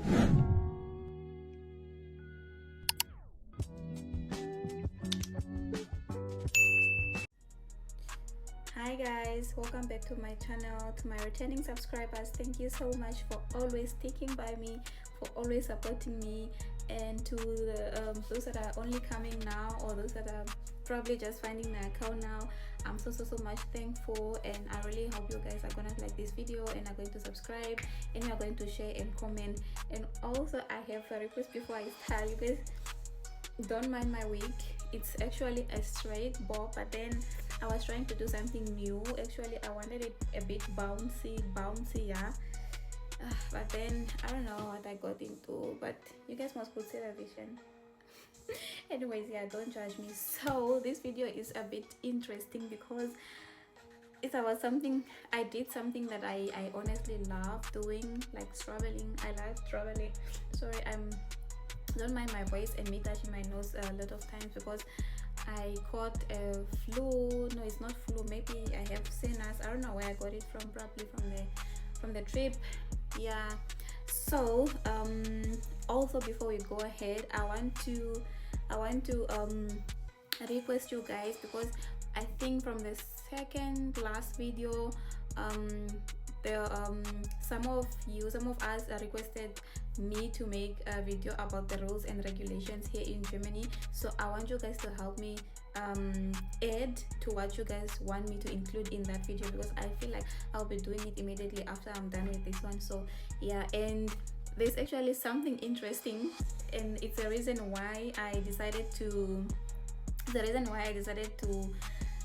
Hi guys, welcome back to my channel. To my returning subscribers, thank you so much for always sticking by me, for always supporting me, and to those that are only coming now, or those that are probably just finding my account now, I'm so much thankful, and I really hope you guys are gonna like this video and are going to subscribe, and you are going to share and comment. And also I have a request before I start. You guys don't mind my wig, it's actually a straight bob, but then I was trying to do something new. Actually I wanted it a bit bouncy, yeah. But then I don't know what I got into, but you guys must put the vision. Anyways, yeah, don't judge me. So this video is a bit interesting because it's about something I did, something that I honestly love doing, like traveling. I love traveling. Sorry, don't mind my voice and me touching my nose a lot of times because I caught a flu. No, it's not flu, maybe I have sinus. I don't know where I got it from, probably from the trip. Yeah. So also before we go ahead, I want to request you guys, because I think from the second last video some of us requested me to make a video about the rules and regulations here in Germany. So I want you guys to help me add to what you guys want me to include in that video, because I feel like I'll be doing it immediately after I'm done with this one. So yeah, and there's actually something interesting, and it's the reason why I decided to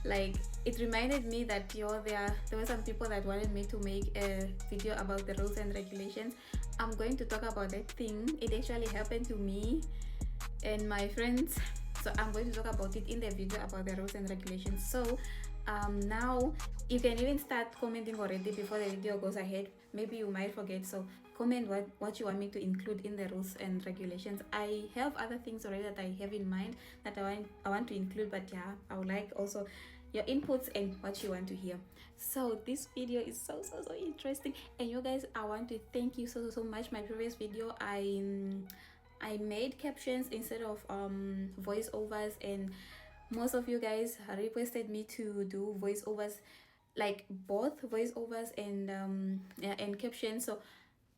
like, it reminded me that there were some people that wanted me to make a video about the rules and regulations. I'm going to talk about that thing. It actually happened to me and my friends, so I'm going to talk about it in the video about the rules and regulations. So now you can even start commenting already before the video goes ahead. Maybe you might forget, so comment what you want me to include in the rules and regulations. I have other things already that I have in mind that I want to include, but yeah, I would like also your inputs and what you want to hear. So this video is so interesting, and you guys, I want to thank you so much. My previous video, I made captions instead of voiceovers, and most of you guys requested me to do voiceovers, like both voiceovers and captions. So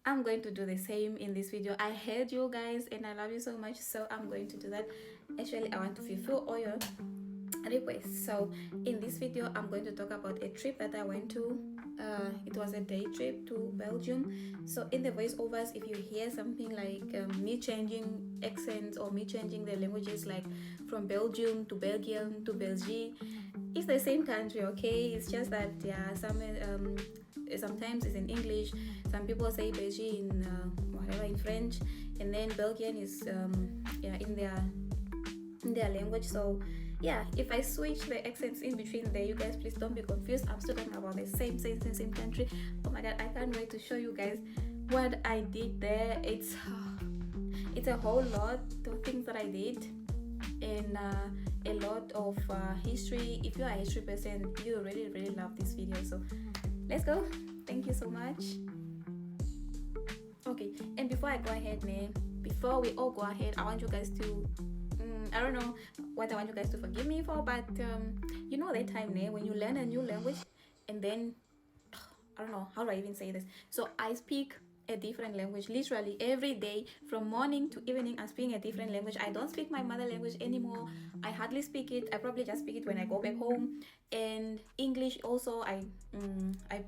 I'm going to do the same in this video. I heard you guys and I love you so much, so I'm going to do that. Actually, I want to fulfill all your requests. So in this video, I'm going to talk about a trip that I went to. It was a day trip to Belgium. So in the voiceovers, if you hear something like me changing accents or me changing the languages, like from Belgium to Belgium to Belgium, it's the same country, okay? It's just that sometimes it's in English. Some people say Belgium in whatever, in French, and then Belgian is in their language. So yeah, if I switch the accents in between there, you guys please don't be confused. I'm still talking about the same country. Oh my god, I can't wait to show you guys what I did there. It's a whole lot of things that I did, and a lot of history. If you are a history person, you really love this video. So let's go. Thank you so much. Okay, and before we all go ahead, I want you guys to I don't know what I want you guys to forgive me for, but you know that time when you learn a new language, and then I don't know, how do I even say this? So I speak a different language literally every day, from morning to evening. I'm speaking a different language. I don't speak my mother language anymore. I hardly speak it. I probably just speak it when I go back home. And English also, I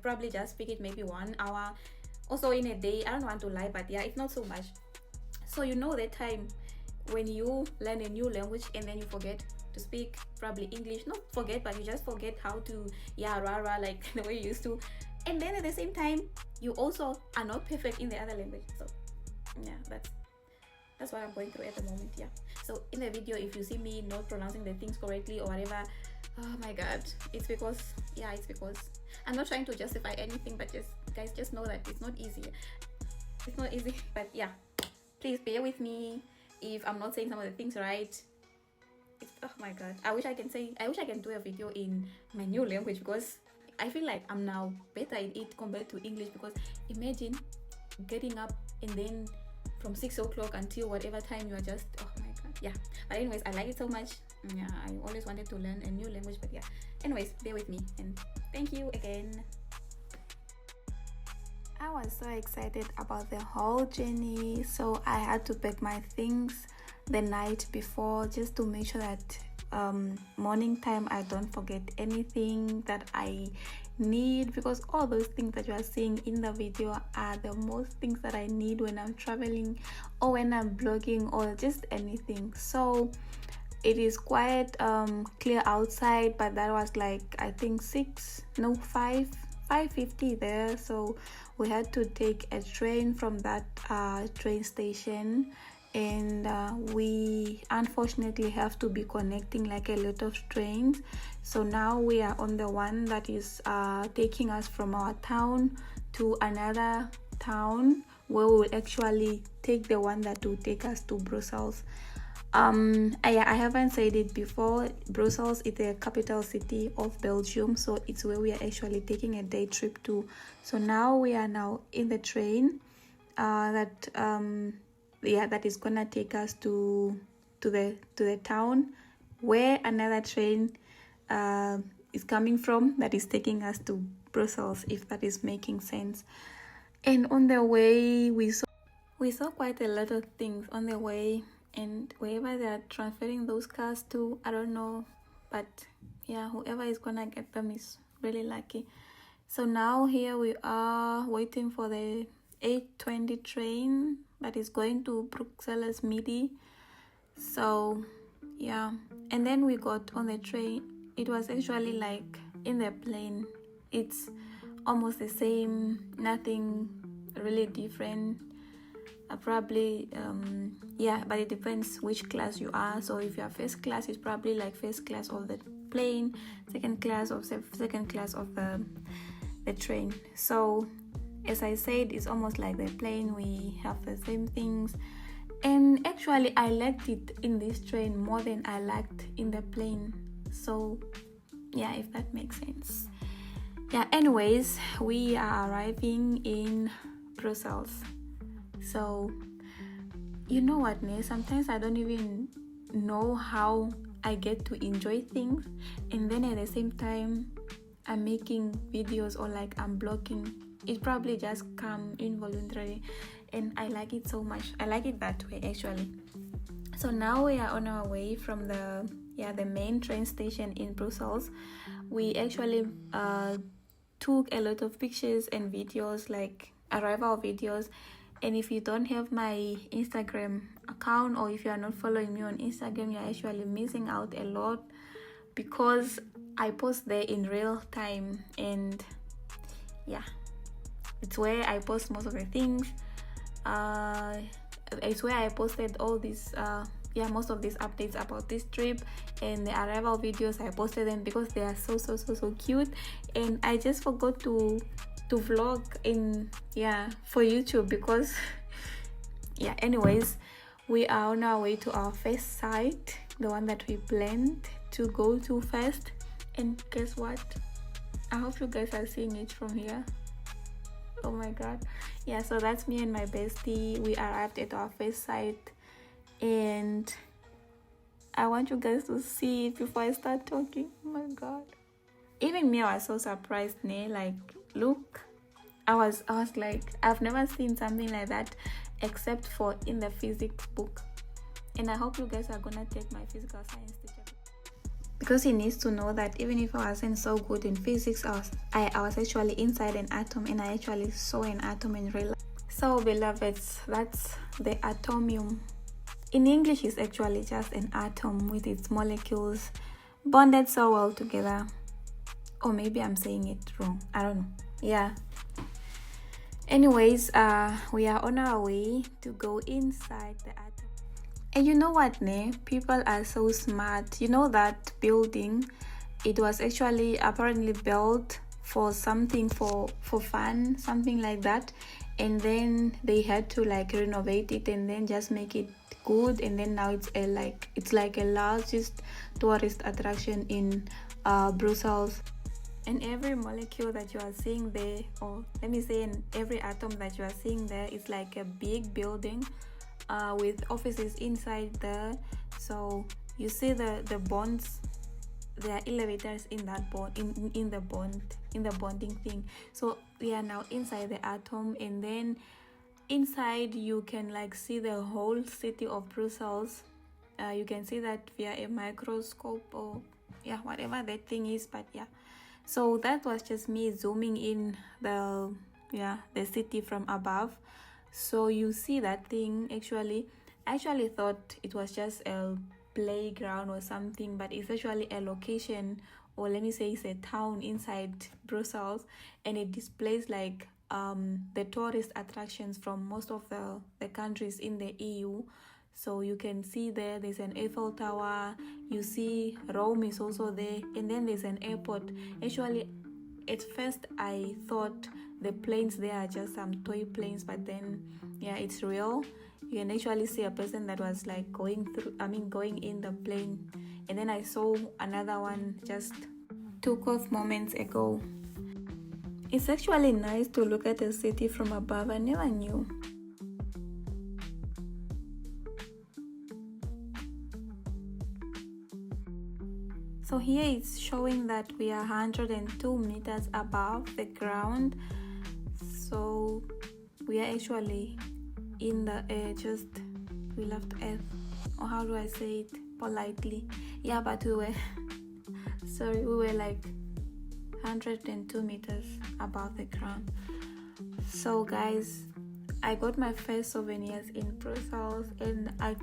probably just speak it maybe 1 hour also in a day. I don't want to lie, but yeah, it's not so much. So you know that time when you learn a new language and then you forget to speak probably English. Not forget, but you just forget how to like the way you used to. And then at the same time, you also are not perfect in the other language. So yeah, that's what I'm going through at the moment. Yeah, so in the video, if you see me not pronouncing the things correctly or whatever, oh my god, it's because I'm not trying to justify anything, but just know that it's not easy. But yeah, please bear with me if I'm not saying some of the things right. Oh my god, I wish I can do a video in my new language, because I feel like I'm now better in it compared to English. Because imagine getting up and then from 6 o'clock until whatever time you are just, oh my god, yeah. But anyways, I like it so much. Yeah, I always wanted to learn a new language, but yeah. Anyways, bear with me and thank you again. I was so excited about the whole journey, so I had to pack my things the night before just to make sure that morning time I don't forget anything that I need, because all those things that you are seeing in the video are the most things that I need when I'm traveling or when I'm blogging or just anything. So it is quite clear outside, but that was like I think 5:50 there, so we had to take a train from that train station, and we unfortunately have to be connecting like a lot of trains. So now we are on the one that is taking us from our town to another town, where we will actually take the one that will take us to Brussels. I haven't said it before. Brussels is the capital city of Belgium, so it's where we are actually taking a day trip to. So now we are now in the train that is gonna take us to the town where another train is coming from that is taking us to Brussels, if that is making sense. And on the way we saw quite a lot of things on the way, and wherever they are transferring those cars to, I don't know, but yeah, whoever is gonna get them is really lucky. So now here we are waiting for the 8:20 train that is going to Bruxelles Midi. So yeah, and then we got on the train. It was actually like in the plane, it's almost the same, nothing really different. Probably yeah, but it depends which class you are. So if you are first class, it's probably like first class of the plane, second class of the train. So as I said, it's almost like the plane, we have the same things. And actually I liked it in this train more than I liked in the plane. So yeah, if that makes sense. Yeah, anyways, we are arriving in Brussels. So you know what, sometimes I don't even know how I get to enjoy things, and then at the same time I'm making videos or like I'm blogging. It probably just come involuntarily, and I like it so much. I like it that way actually. So now we are on our way from the main train station in Brussels. We actually took a lot of pictures and videos, like arrival videos. And if you don't have my Instagram account, or if you are not following me on Instagram, you're actually missing out a lot, because I post there in real time, and yeah, it's where I post most of the things. It's where I posted all these most of these updates about this trip, and the arrival videos. I posted them because they are so cute, and I just forgot to vlog in for YouTube, because anyways, we are on our way to our first site, the one that we planned to go to first. And guess what, I hope you guys are seeing it from here. Oh my god, yeah, so that's me and my bestie. We arrived at our first site, and I want you guys to see it before I start talking. Oh my god, even me, I was so surprised, like, look, I was like, I've never seen something like that except for in the physics book. And I hope you guys are gonna take my physical science teacher, because he needs to know that even if I wasn't so good in physics, I was actually inside an atom, and I actually saw an atom in real life. So beloveds, that's the atomium. In English, it's actually just an atom with its molecules bonded so well together. Or maybe I'm saying it wrong, I don't know. Yeah, anyways, we are on our way to go inside the atom. And you know what, people are so smart. You know that building, it was actually apparently built for something, for fun, something like that, and then they had to like renovate it and then just make it good, and then now it's like a largest tourist attraction in Brussels. And every molecule that you are seeing there, or let me say, in every atom that you are seeing there, is like a big building with offices inside there. So you see the bonds. There are elevators in that bond in the bonding thing. So we are now inside the Atom, and then inside you can like see the whole city of Brussels. You can see that via a microscope, or yeah, whatever that thing is. But yeah, so that was just me zooming in the city from above. So you see that thing. I actually thought it was just a playground or something, but it's actually a location, or let me say it's a town inside Brussels, and it displays like the tourist attractions from most of the countries in the EU. So you can see there's an Eiffel Tower, you see Rome is also there, and then there's an airport. Actually, at first I thought the planes there are just some toy planes, but then yeah, it's real. You can actually see a person that was like going in the plane. And then I saw another one just took off moments ago. It's actually nice to look at a city from above. I never knew. So here it's showing that we are 102 meters above the ground. So we are actually in the air, we left Earth, or how do I say it politely? Yeah, but we were like 102 meters above the ground. So guys, I got my first souvenirs in Brussels, and I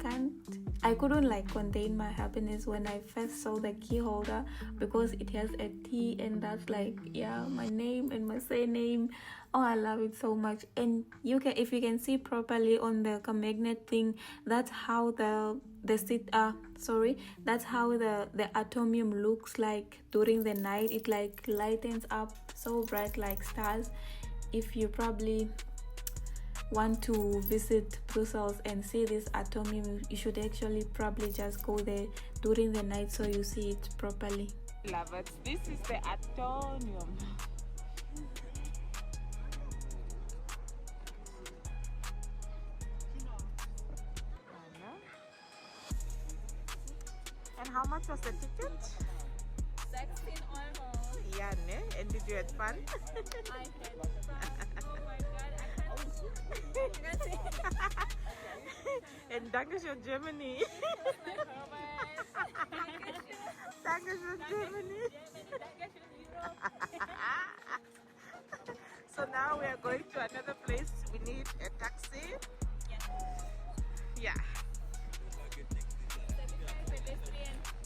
couldn't like contain my happiness when I first saw the key holder, because it has a T, and that's like, yeah, my name and my surname. Oh, I love it so much. And if you can see properly on the magnet thing, that's how that's how the Atomium looks like during the night. It like lightens up so bright like stars. If you probably want to visit Brussels and see this Atomium, you should actually probably just go there during the night so you see it properly. Love it. This is the Atomium. And how much was the ticket? 16 €. Yeah, ne? And did you have fun? I had fun. Oh my god, I can't. And Dankeschön Germany. Dankeschön Germany. So now we are going to another place. We need a taxi. Yeah.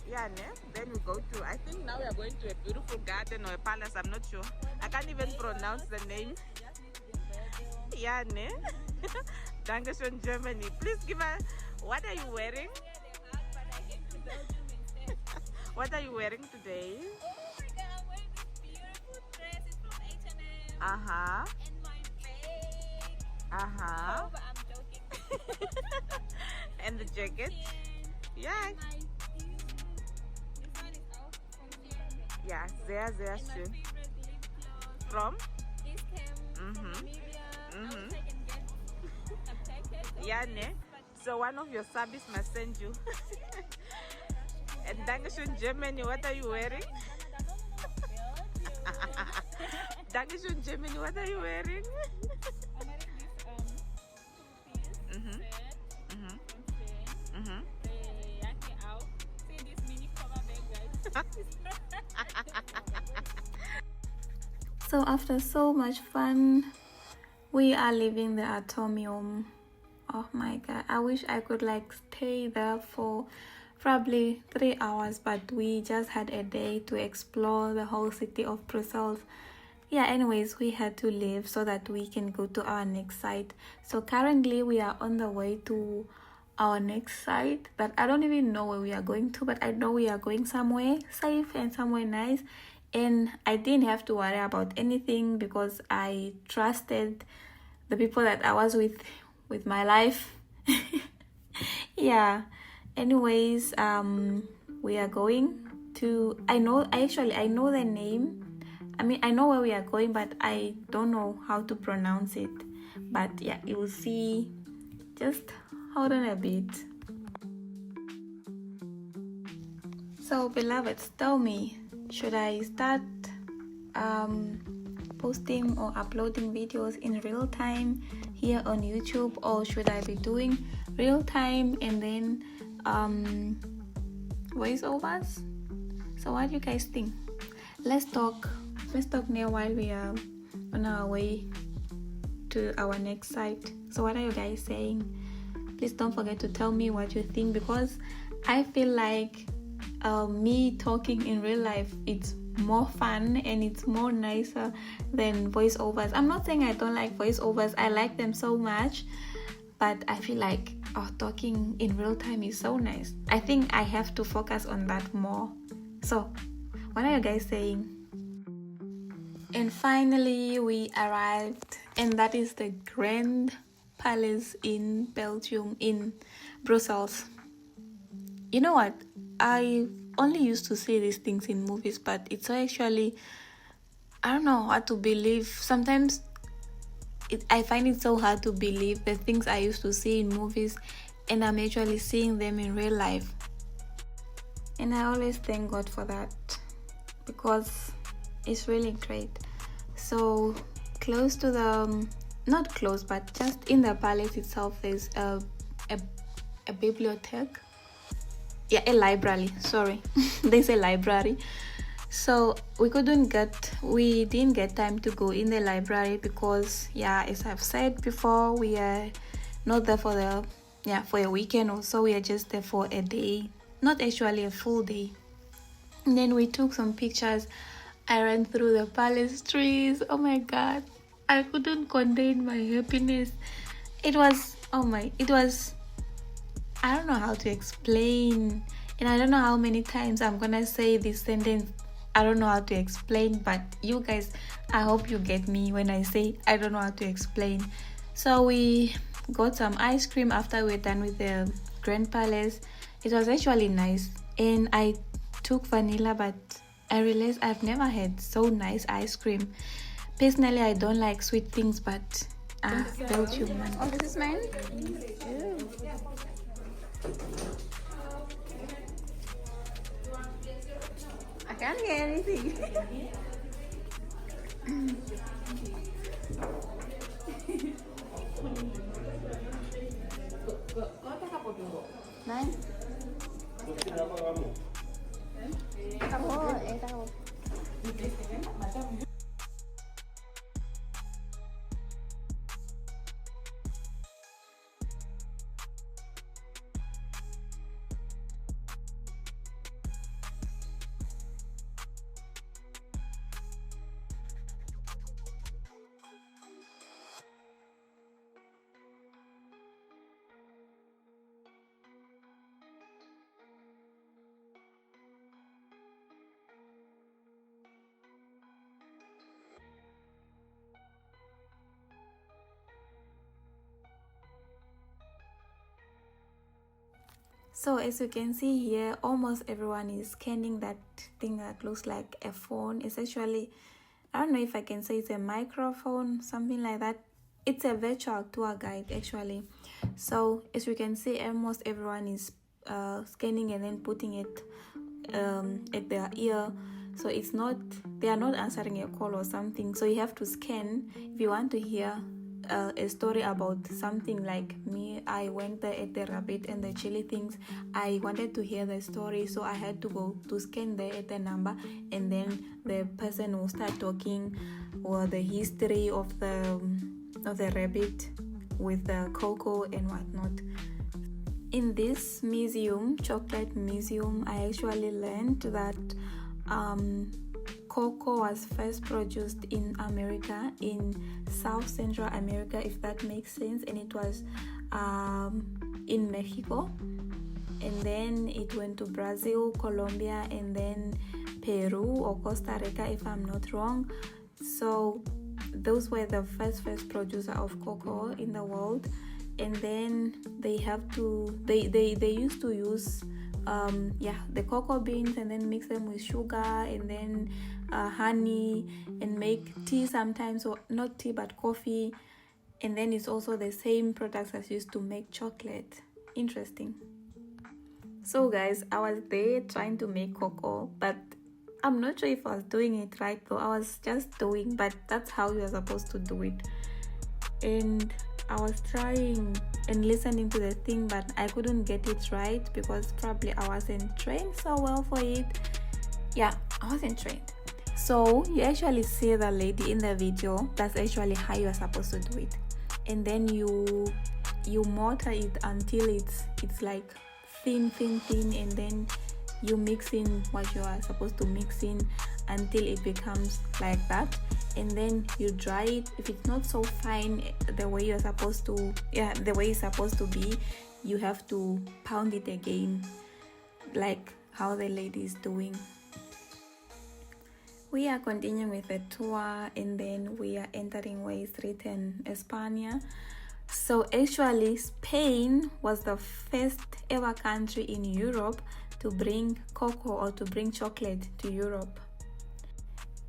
Yeah, ne? Then we go to, I think now we are going to a beautiful garden or a palace, I'm not sure. I can't even pronounce the name. Yeah, ne? Dankeschön Germany. Please give us, what are you wearing? What are you wearing today? Oh my god, I'm wearing this beautiful dress. It's from H&M. Uh-huh. And my bag. Uh-huh. Oh, but I'm joking. And the jacket? Yeah. And my this one is out from here. Yeah, there, And my sure. favorite lip gloss. From? This came from Mhm. Namibia. I Mhm. wish I can get a packet. Yeah, ne? So one of your subbies must send you. And Dankeschön Germany, what are you wearing? Dankeschön Germany, what are you wearing? I'm wearing this two-piece Mhm. set Mhm. from Spain. Mhm. The Yankee out. See this mini cover bag, guys. So after so much fun, we are leaving the Atomium. Oh my god, I wish I could like stay there for probably 3 hours, but we just had a day to explore the whole city of Brussels. Yeah, anyways, we had to leave so that we can go to our next site. So currently we are on the way to our next site, but I don't even know where we are going to, but I know we are going somewhere safe and somewhere nice. And I didn't have to worry about anything because I trusted the people that I was with my life. Yeah, anyways, we are going to, I know the name. I mean, I know where we are going, but I don't know how to pronounce it. But yeah, you will see just Hold on a bit. So beloveds, tell me, should I start posting or uploading videos in real time here on YouTube, or should I be doing real time and then voiceovers? So what do you guys think? Let's talk now while we are on our way to our next site. So what are you guys saying? Please don't forget to tell me what you think, because I feel like me talking in real life, it's more fun and it's more nicer than voiceovers. I'm not saying I don't like voiceovers, I like them so much, but I feel like talking in real time is so nice. I think I have to focus on that more. So what are you guys saying? And finally we arrived, and that is the Grand Palace in Belgium, in Brussels. You know what, I only used to see these things in movies, but it's actually, I don't know what to believe. Sometimes I find it so hard to believe the things I used to see in movies, and I'm actually seeing them in real life. And I always thank God for that, because it's really great. So close to the, not close, but just in the palace itself, there's a bibliothèque. Yeah, a library, sorry. There's a library. So we didn't get time to go in the library because, yeah, as I've said before, we are not there for a weekend or so. We are just there for a day, not actually a full day. And then we took some pictures. I ran through the palace streets. Oh my god, I couldn't contain my happiness. It was I don't know how to explain, and I don't know how many times I'm gonna say this sentence. I don't know how to explain, but you guys, I hope you get me when I say I don't know how to explain. So we got some ice cream after we're done with the Grand Palace. It was actually nice, and I took vanilla, but I realized I've never had so nice ice cream. Personally, I don't like sweet things, but Belgium. Oh, this is mine? I can't get anything. Nine? Tahu. So as you can see here, almost everyone is scanning that thing that looks like a phone. It's actually, I don't know if I can say it's a microphone, something like that. It's a virtual tour guide actually. So as you can see, almost everyone is scanning and then putting it at their ear. So it's not, they are not answering a call or something. So you have to scan if you want to hear a story about something. Like me, I went there at the rabbit and the chili things. I wanted to hear the story, so I had to go to scan there at the number, and then the person will start talking or the history of the rabbit with the cocoa and whatnot. In this museum, chocolate museum, I actually learned that cocoa was first produced in America, in South Central America, if that makes sense, and it was in Mexico, and then it went to Brazil, Colombia, and then Peru or Costa Rica, if I'm not wrong. So those were the first producer of cocoa in the world. And then they used to use the cocoa beans and then mix them with sugar and then honey and make tea sometimes, or not tea but coffee. And then it's also the same products as used to make chocolate. Interesting. So guys, I was there trying to make cocoa, but I'm not sure if I was doing it right though. I was just doing, but that's how you're supposed to do it. And I was trying and listening to the thing, but I couldn't get it right because probably I wasn't trained so well for it. Yeah, I wasn't trained. So you actually see the lady in the video. That's actually how you are supposed to do it. And then you mortar it until it's like thin, and then you mix in what you are supposed to mix in until it becomes like that. And then you dry it. If it's not so fine the way you're supposed to, the way it's supposed to be, you have to pound it again, like how the lady is doing. We are continuing with the tour, and then we are entering where it's written España. So actually, Spain was the first ever country in Europe to bring cocoa or to bring chocolate to Europe.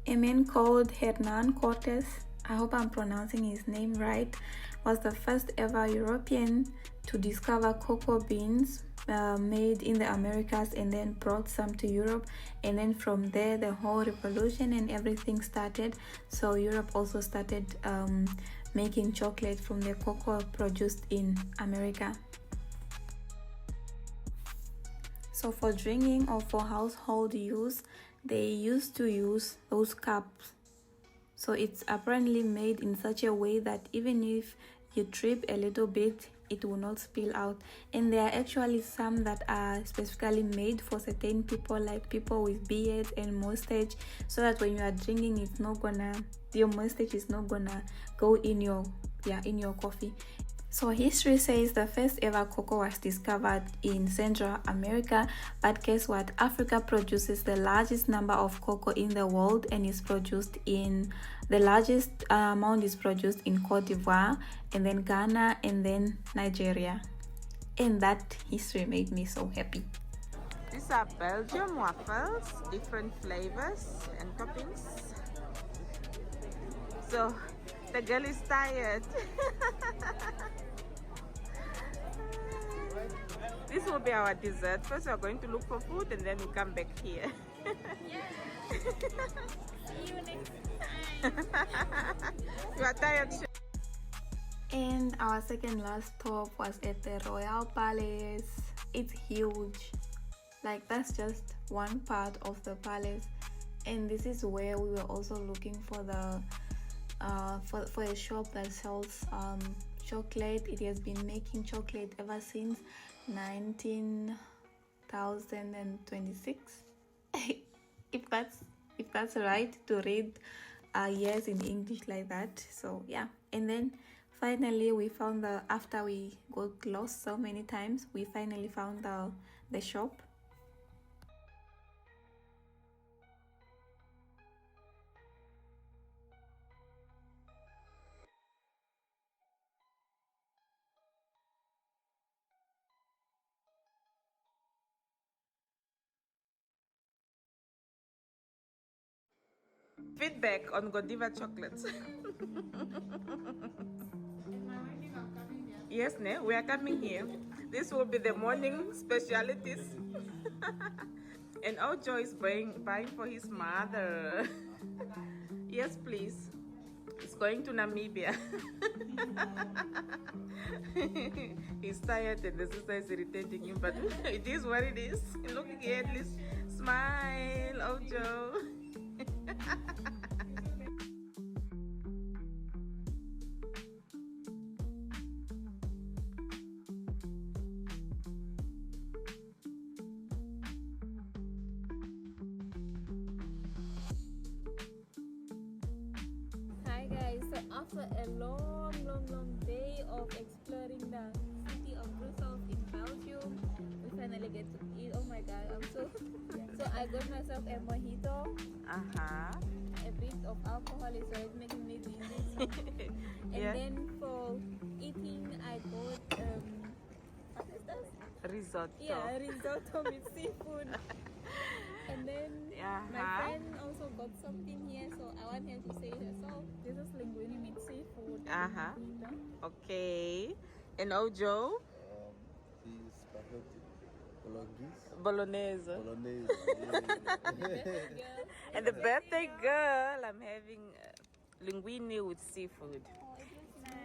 A man called Hernan Cortes, I hope I'm pronouncing his name right, was the first ever European to discover cocoa beans made in the Americas, and then brought some to Europe. And then from there the whole revolution and everything started. So Europe also started making chocolate from the cocoa produced in America. So for drinking or for household use, they used to use those cups. So it's apparently made in such a way that even if you trip a little bit, it will not spill out. And there are actually some that are specifically made for certain people, like people with beards and mustache, so that when you are drinking, it's not gonna, your mustache is not gonna go in your coffee. So history says the first ever cocoa was discovered in Central America, but guess what? Africa produces the largest number of cocoa in the world, and is produced in the largest amount is produced in Cote d'Ivoire, and then Ghana, and then Nigeria. And that history made me so happy. These are Belgium waffles, different flavors and toppings. So the girl is tired. This will be our dessert. First we are going to look for food, and then we come back here. See you next time. You are tired? And our second last stop was at the Royal Palace. It's huge. Like, that's just one part of the palace. And this is where we were also looking for the for a shop that sells chocolate. It has been making chocolate ever since 1926. if that's right to read years in English like that. So yeah, and then finally we found after we got lost so many times, we finally found the shop. Feedback on Godiva chocolates. Yes, ne? We are coming here. This will be the morning specialities. And Ojo is buying for his mother. Yes, please. It's going to Namibia. He's tired and the sister is irritating him, but it is what it is. Look here, at least smile, Ojo. Hi guys, so after a long day of exploring the city of Brussels in Belgium, we finally get to eat. Oh my god, I'm so I got myself a mojito. A bit of alcohol is already making me dizzy. And Yeah. then for eating, I bought what is that? Risotto. Yeah, risotto with seafood. And then my friend also got something here, so I want her to say herself. This is linguine with seafood. Uh-huh. Okay. And Ojo? He's spaghetti. Bolognese. Bolognese. Yeah. And the birthday girl, I'm having linguine with seafood.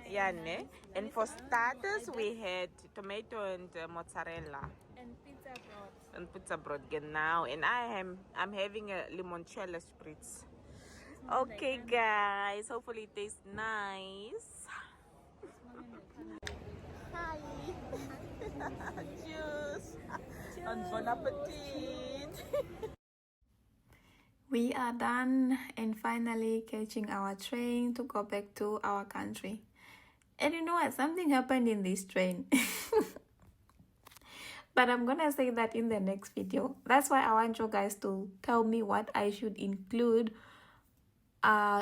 Yeah, ne? And for starters, we had tomato and mozzarella. And pizza bread. And pizza bread now. And I'm having a limoncello spritz. Okay, guys. Hopefully it tastes nice. Hi. Cheers. And bon appetit. We are done and finally catching our train to go back to our country. And you know what? Something happened in this train. But I'm gonna say that in the next video. That's why I want you guys to tell me what I should include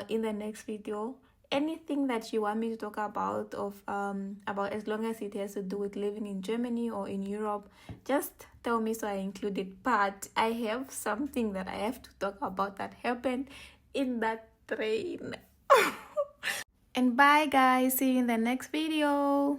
in the next video. Anything that you want me to talk about about, as long as it has to do with living in Germany or in Europe, just tell me so I include it. But I have something that I have to talk about that happened in that train. And bye guys, see you in the next video.